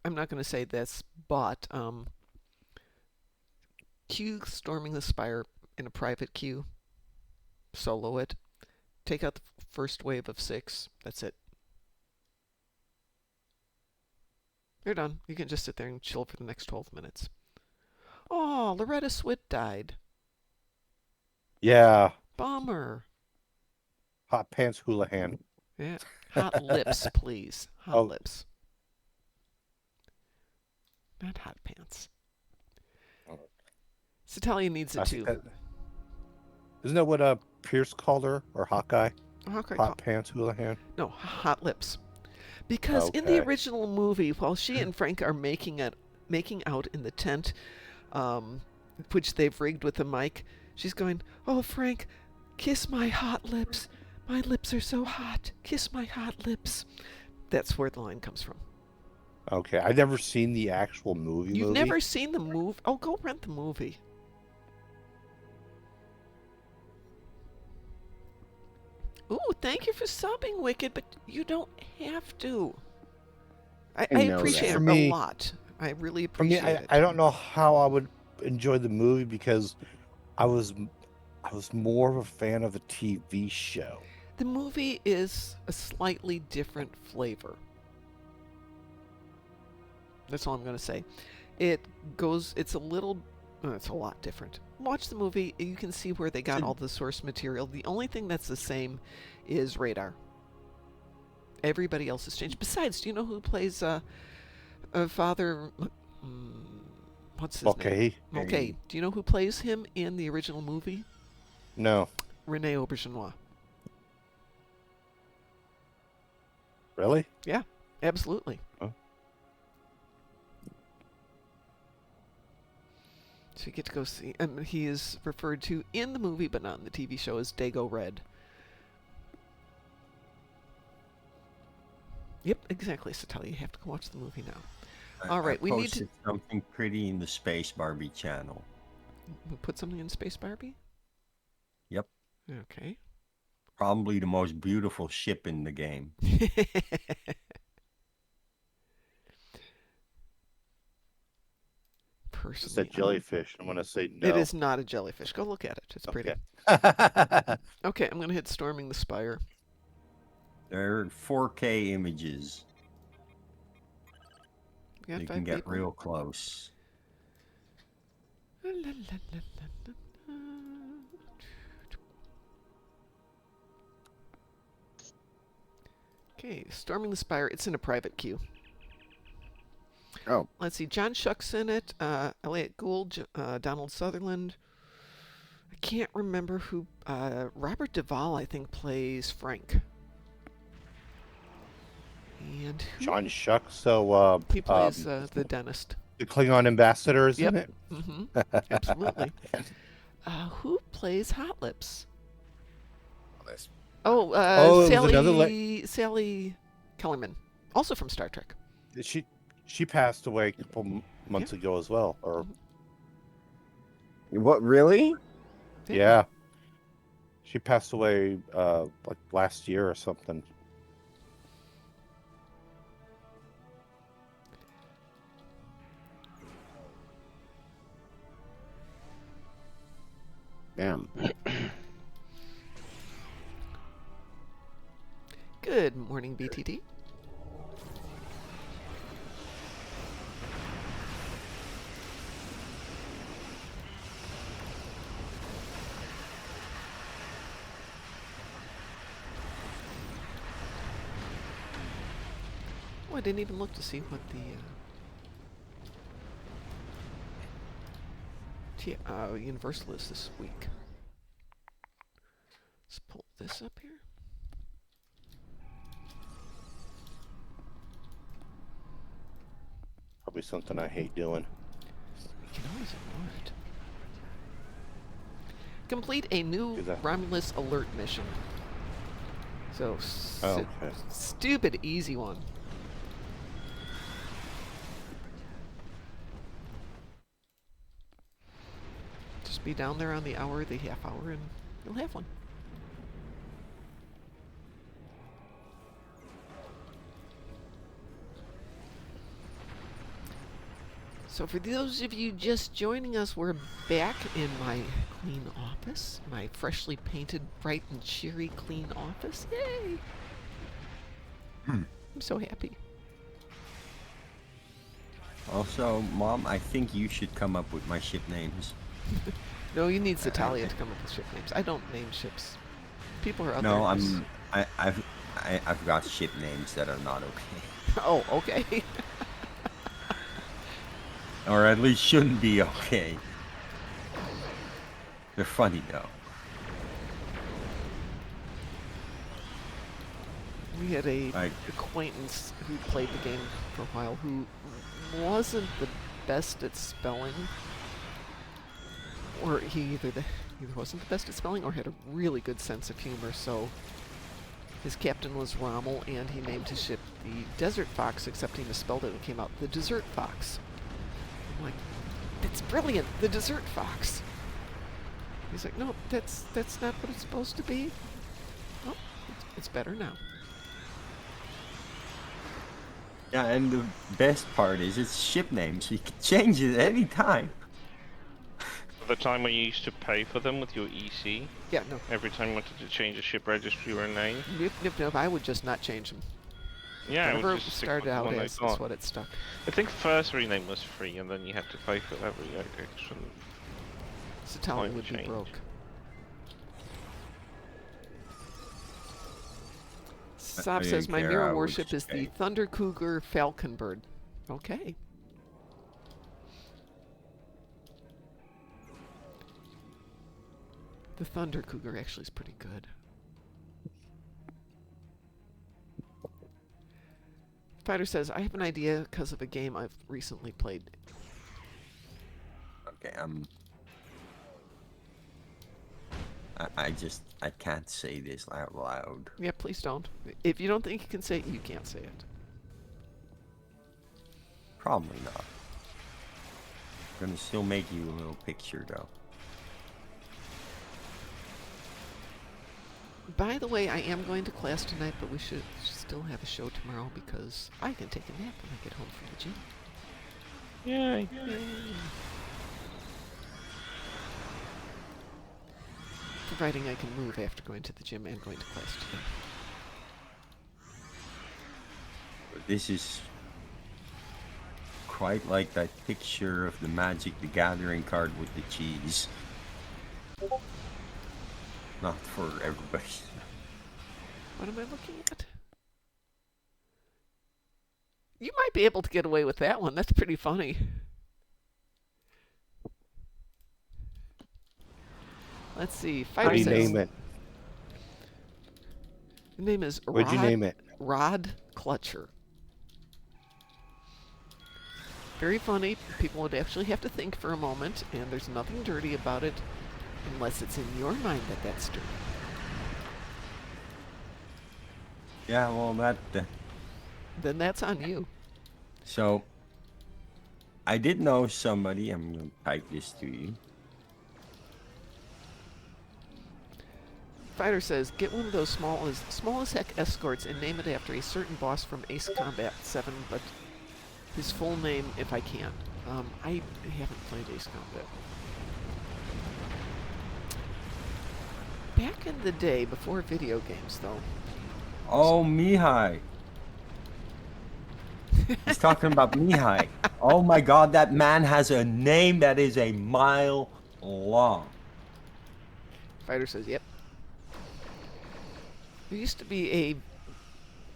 I'm not going to say this, but queue Storming the Spire in a private queue. Solo it. Take out the first wave of 6. That's it. You're done. You can just sit there and chill for the next 12 minutes. Oh, Loretta Swit died. Yeah, Bummer. hot pants Houlihan. Yeah. Hot lips, please. Hot lips. Not hot pants. Satalia needs it too. Isn't that what Pierce called her, or Hawkeye? Hot pants Houlihan. No, hot lips. Because in the Okay. original movie, while she and Frank are making out in the tent, which they've rigged with a mic, she's going, "Oh, Frank, kiss my hot lips. My lips are so hot. Kiss my hot lips." That's where the line comes from. Okay, I've never seen the actual movie. You've never seen the movie? Oh, go rent the movie. Ooh, thank you for subbing, Wicked, but you don't have to. I know appreciate that. it For me- a lot. I really For me, appreciate it. I don't know how I would enjoy the movie because I was more of a fan of the TV show. The movie is a slightly different flavor. That's all I'm going to say. It's a lot different. Watch the movie. You can see where they got all the source material. The only thing that's the same is Radar. Everybody else has changed. Besides, do you know who plays Father... what's his name? Okay. Do you know who plays him in the original movie? No, Rene Aubergenois. really? Yeah, absolutely. Huh? So you get to go see, and he is referred to in the movie, but not in the TV show, as Dago Red. Yep, exactly. So tell you have to go watch the movie now. All right, I we need posted something pretty in the Space Barbie channel. We put something in Space Barbie. Yep. Okay. Probably the most beautiful ship in the game. Personally, It's a jellyfish. I'm gonna say no. It is not a jellyfish. Go look at it. It's pretty. Okay. Okay, I'm gonna hit Storming the Spire. They're 4K images. We got You 5 can get people. real close. La, la, la, la, la, la. Okay, Storming the Spire. It's in a private queue. Oh. Let's see. John Shuck's in it. Elliot Gould, Donald Sutherland. I can't remember who. Robert Duvall, I think, plays Frank. And who? John Shuck. So He plays the dentist. the Klingon ambassador, isn't Yep. it? Mm-hmm. Absolutely. Who plays Hot Lips? Oh, Oh, it was another Sally Kellerman, also from Star Trek. She passed away a couple months ago as well. Or What, really? yeah, she passed away like last year or something. Damn. Good morning, BTT. didn't even look to see what the Universal is this week. Let's pull this up here. Probably something I hate doing. You can always ignore it. Complete a new Do that. Romulus alert mission. So, Okay. stupid easy one. Just be down there on the hour, the half hour, and you'll have one. So for those of you just joining us, we're back in my clean office. My freshly painted, bright and cheery clean office. Yay! I'm so happy. Also, Mom, I think you should come up with my ship names. No, you need Zatalia to come up with ship names. I don't name ships. People are out No, there. I've got ship names that are not okay. Oh, okay. Or at least shouldn't be okay. They're funny though. We had a Like- acquaintance who played the game for a while who wasn't the best at spelling, or he either wasn't the best at spelling or had a really good sense of humor. So his captain was Rommel, and he named his ship the Desert Fox, except he misspelled it and it came out the Dessert Fox. I'm like, that's brilliant, the Dessert Fox. He's like, no, that's not what it's supposed to be. Oh, it's better now. Yeah, and the best part is it's ship names, so you can change it any time. The time when you used to pay for them with your EC, Yeah, no. every time you wanted to change a ship registry or a name. Nope, I would just not change them. Yeah, I Whatever would it just stick started with the out one I as is got. what it stuck. I think first rename was free, and then you had to pay for every extra. Satalia Point would be change. broke. Sob I says, didn't my care, I mirror would warship just is the pay." Thunder Cougar Falcon Bird. Okay. The Thunder Cougar actually is pretty good. Fighter says, I have an idea because of a game I've recently played. Okay, I can't say this out loud. Yeah, please don't. If you don't think you can say it, you can't say it. Probably not. I'm gonna still make you a little picture though. By the way, I am going to class tonight, but we should still have a show tomorrow because I can take a nap when I get home from the gym. Yay! Providing I can move after going to the gym and going to class today. This is quite like that picture of the Magic the Gathering card with the cheese. Not for everybody. What am I looking at? You might be able to get away with that one. That's pretty funny. Let's see. How Fighter do you says name it? the name is What'd you name it? Rod Clutcher. Very funny. People would actually have to think for a moment, and there's nothing dirty about it unless it's in your mind that that's dirty. Yeah, well that. Then that's on you. So, I did know somebody. I'm gonna type this to you. Fighter says, get one of those small as heck escorts and name it after a certain boss from Ace Combat 7, but his full name if I can. I haven't played Ace Combat. Back in the day, before video games, though. Oh, Mihai. He's talking about Mihai. Oh my God, that man has a name that is a mile long. Fighter says, yep. There used to be a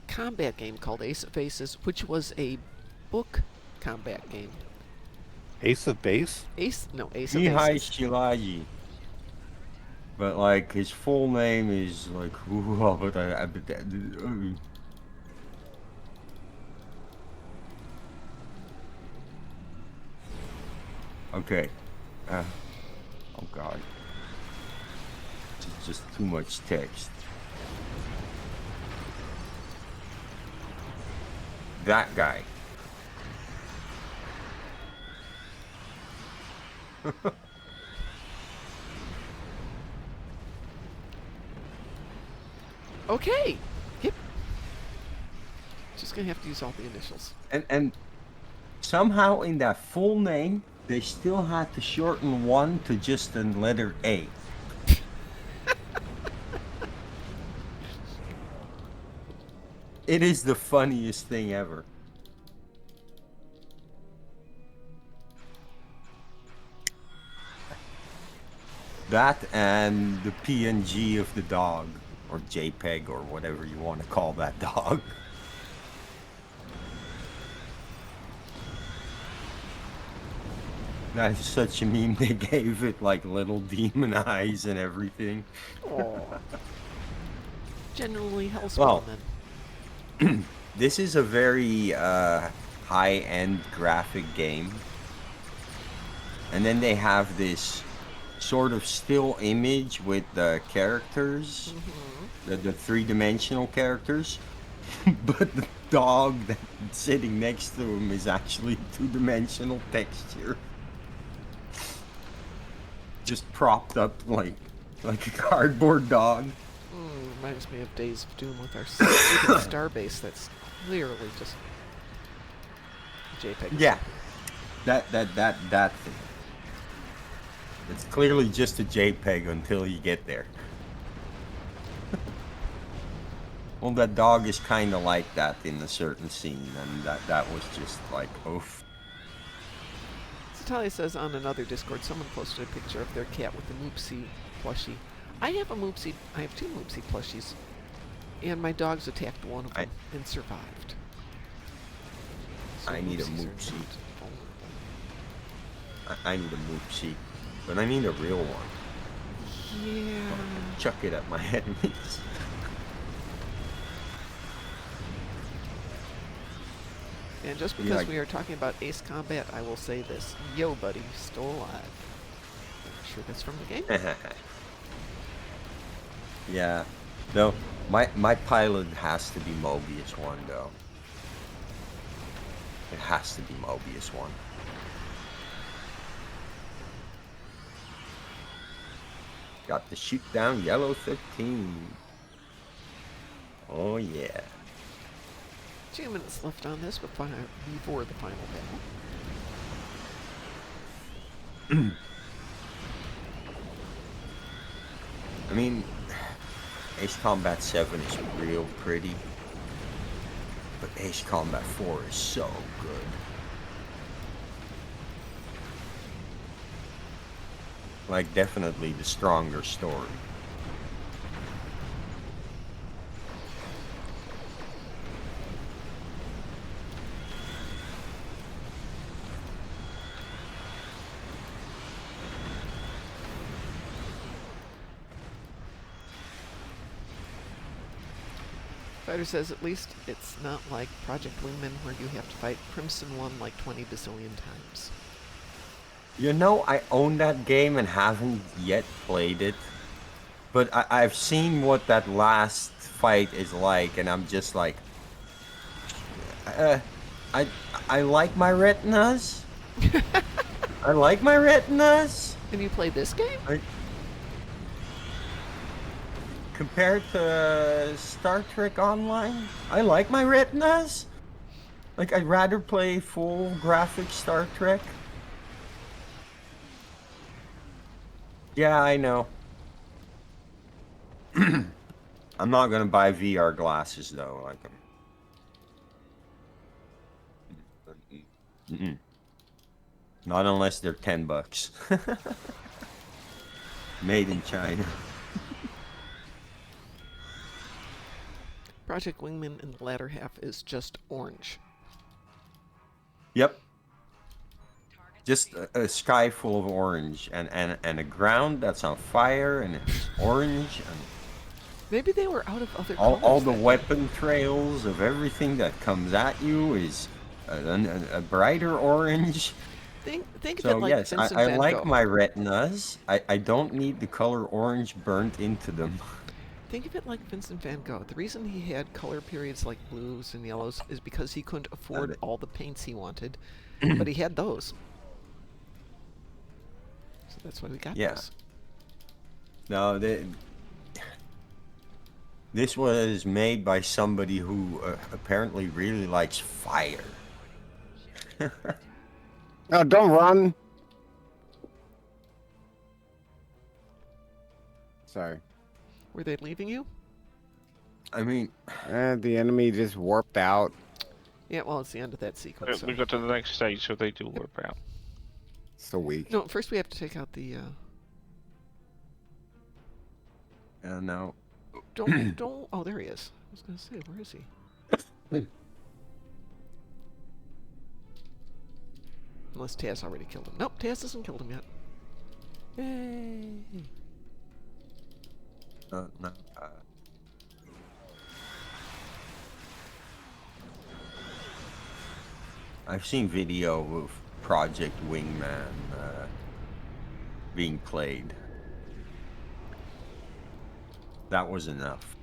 combat game called Ace of Aces, which was a book combat game. Ace of Base? Ace of Mihai Aces. Shilaji. But like his full name is like okay. Oh god. It's just too much text. That guy. Okay. Yep. Just gonna have to use all the initials. And somehow in that full name they still had to shorten one to just a letter A. It is the funniest thing ever. That and the PNG of the dog, or JPEG, or whatever you want to call that dog. That is such a meme. They gave it like little demon eyes and everything. Oh. Generally Hellspawn Well, then. This is a very high-end graphic game. And then they have this sort of still image with the characters, the three-dimensional characters. But the dog that's sitting next to him is actually two-dimensional texture. Just propped up like a cardboard dog. Reminds me of Days of Doom with our stupid starbase that's clearly just JPEG. Yeah, that thing. It's clearly just a JPEG until you get there. Well, that dog is kind of like that in a certain scene, and that was just like, oof. Talia says on another Discord, someone posted a picture of their cat with the Moopsy plushie. I have two Moopsy plushies, and my dogs attacked one of them and survived. So I need a Moopsies are Moopsy. not vulnerable. I need a Moopsy, but I need a real one. Yeah. Chuck it at my enemies. And just because we are talking about Ace Combat, I will say this. Yo, buddy, still alive. I'm sure that's from the game. Yeah. No, my pilot has to be Mobius 1, though. It has to be Mobius 1. Got to shoot down Yellow 13. Oh, yeah. 2 minutes left on this before the final battle. I mean, Ace Combat 7 is real pretty, but Ace Combat 4 is so good. Like, definitely the stronger story. Fighter says at least it's not like Project Wingman where you have to fight Crimson One like 20 bazillion times. You know, I own that game and haven't yet played it, but I've seen what that last fight is like, and I'm just like, I like my retinas. I like my retinas. Have you played this game? Compared to Star Trek Online, I like my retinas. Like, I'd rather play full graphic Star Trek. Yeah, I know. I'm not gonna buy VR glasses though. Like, not unless they're $10. Made in China. Project Wingman in the latter half is just orange. Yep. Just a sky full of orange and a ground that's on fire and it's orange and Maybe they were out of other all colors. the that day. weapon trails of everything that comes at you is a brighter orange. Think of So it like yes, Vincent I Van like Gogh. my retinas. I don't need the color orange burnt into them. Think of it like Vincent Van Gogh. The reason he had color periods like blues and yellows is because he couldn't afford it. all the paints he wanted, but he had those. So that's why we got Yeah. those. No, this was made by somebody who apparently really likes fire. No, don't run. Sorry. Were they leaving you? I mean, The enemy just warped out. Yeah, well, it's the end of that sequence. So. We got to the next stage, so they do warp out. So weak. No, first we have to take out the. no. Don't. Oh, there he is. I was gonna say, where is he? Unless Taz already killed him. Nope, Taz hasn't killed him yet. Yay! No. I've seen video of Project Wingman being played. That was enough.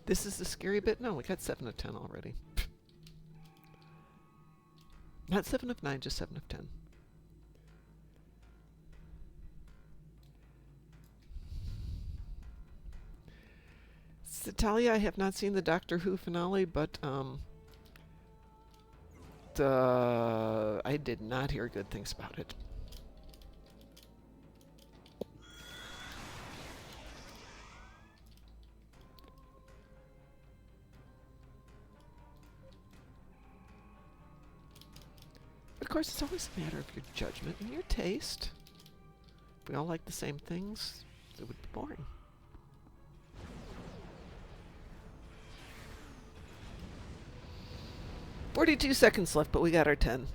This is the scary bit? No, we got 7 of 10 already. Not 7 of 9, just 7 of 10. Talia, I have not seen the Doctor Who finale, but I did not hear good things about it. Of course, it's always a matter of your judgment and your taste. If we all like the same things, it would be boring. "42 seconds left, but we got our 10.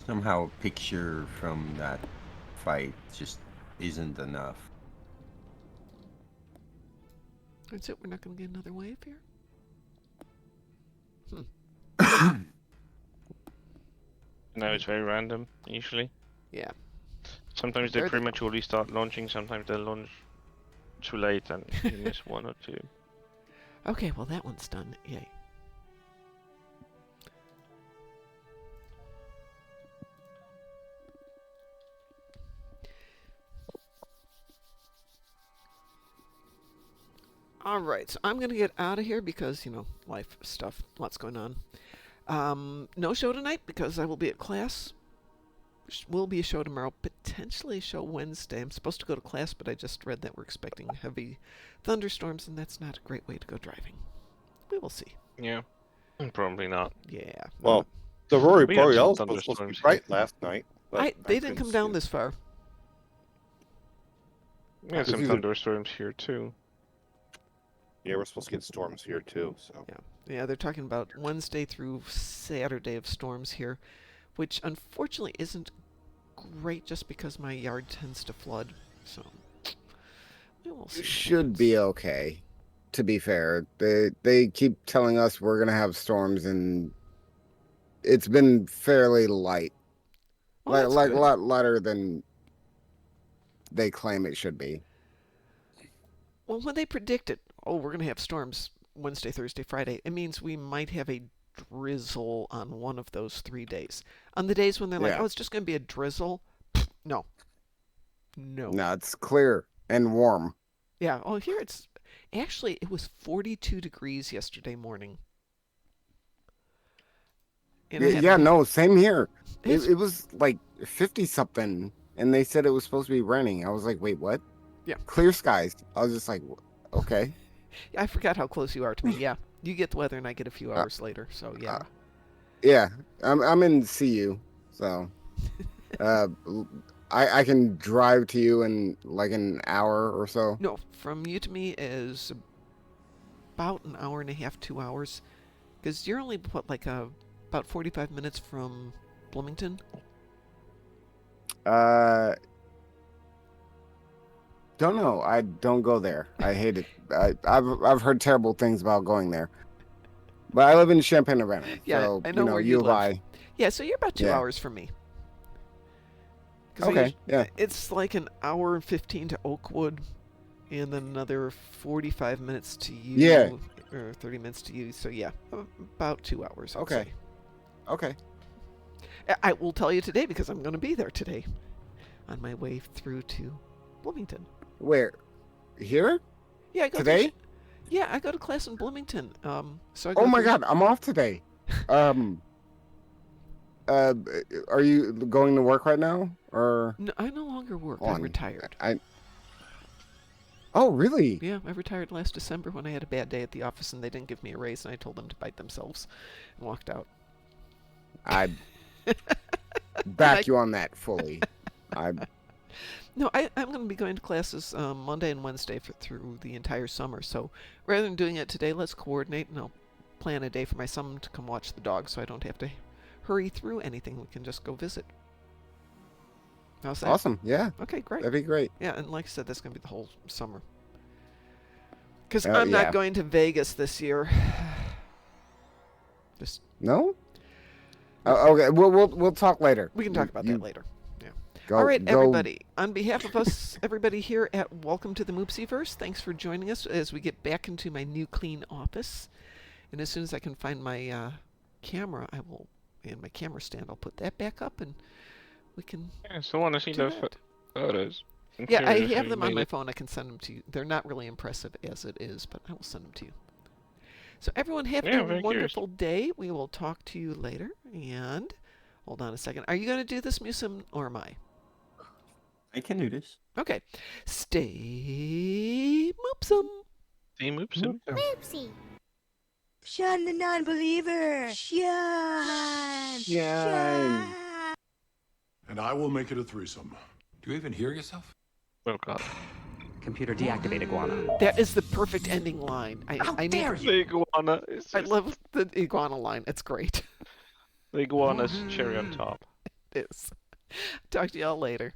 Somehow a picture from that fight just isn't enough. That's it, we're not going to get another wave here? No, it's very random, usually. Yeah. Sometimes they They're the- prematurely start launching, sometimes they launch too late and you miss one or two. Okay, well that one's done. Yay. Alright, so I'm going to get out of here because, you know, life stuff, lots going on. No show tonight because I will be at class. Will be a show tomorrow, potentially a show Wednesday. I'm supposed to go to class, but I just read that we're expecting heavy thunderstorms, and that's not a great way to go driving. We will see. Yeah, probably not. Yeah. Well, the Rory We had some Borealis was supposed to be thunderstorms bright last night. But They I didn't come couldn't down see this far. We had This some is a- thunderstorms here too. it. Yeah, we're supposed to get storms here too. So Yeah, they're talking about Wednesday through Saturday of storms here. which unfortunately isn't great just because my yard tends to flood. So we will see. It what should happens. be okay. To be fair, they keep telling us we're gonna have storms, and it's been fairly light, Well, that's like a good. lot lighter than they claim it should be. Well, when they predict it, oh, we're going to have storms Wednesday, Thursday, Friday, it means we might have a drizzle on one of those 3 days. On the days when they're like, Yeah. oh, it's just going to be a drizzle, no. No. No, it's clear and warm. Yeah, well, here it's actually, it was 42 degrees yesterday morning. And I had Yeah, no, same here. It's- It was like 50 something, and they said it was supposed to be raining. I was like, wait, what? Yeah. Clear skies. I was just like, okay. I forgot how close you are to me. Yeah, you get the weather and I get a few hours later. So yeah. Yeah, I'm in CU, so uh, I can drive to you in like an hour or so. No, from you to me is about an hour and a half, 2 hours, because you're only what about 45 minutes from Bloomington. Don't know. I don't go there. I hate it. I've heard terrible things about going there. But I live in Champaign-Urbana, Yeah, so I know where U you of live. I. Yeah, so you're about 2 Yeah. hours from me. 'Cause Okay, yeah. It's like an hour and 15 to Oakwood, and then another 45 minutes to you. Yeah. Or 30 minutes to you. So yeah, about 2 hours. I'd Okay. say. Okay. I will tell you today because I'm going to be there today, on my way through to Bloomington. Where? Here? Yeah, I go Today? Yeah, I go to class in Bloomington. So I go Oh my through- God, I'm off today. Are you going to work right now, or? No, I no longer work. Hold I'm on. retired. Oh, really? Yeah, I retired last December when I had a bad day at the office and they didn't give me a raise and I told them to bite themselves and walked out. I back you on that fully. No, I'm going to be going to classes Monday and Wednesday through the entire summer. So rather than doing it today, let's coordinate and I'll plan a day for my son to come watch the dog so I don't have to hurry through anything. We can just go visit. How's that? Awesome. Yeah, Okay, great. that'd be great. Yeah, and like I said, that's going to be the whole summer. Because Oh, I'm yeah. not going to Vegas this year. Just No. Oh, okay. We'll talk later. we can talk about that later. Go, All right, go- everybody. On behalf of us, everybody here at Welcome to the Moopsyverse, thanks for joining us as we get back into my new clean office. And as soon as I can find my camera, and my camera stand, I'll put that back up and we can Yeah, so want to see do those that. photos. I'm Yeah, I curious if have you them on made my it. phone. I can send them to you. They're not really impressive as it is, but I will send them to you. So everyone have Yeah, a very curious. wonderful day. We will talk to you later. And hold on a second. Are you going to do this, Musum, or am I? I can do this. Okay. Stay moopsome. See Moopsy. Moopsy. Shun the non-believer. Shun. And I will make it a threesome. Do you even hear yourself? Oh god. Computer deactivate iguana. That is the perfect ending line. I dare need. you. The iguana. It's I just love the iguana line. It's great. the iguana's cherry on top. It is. Talk to y'all later.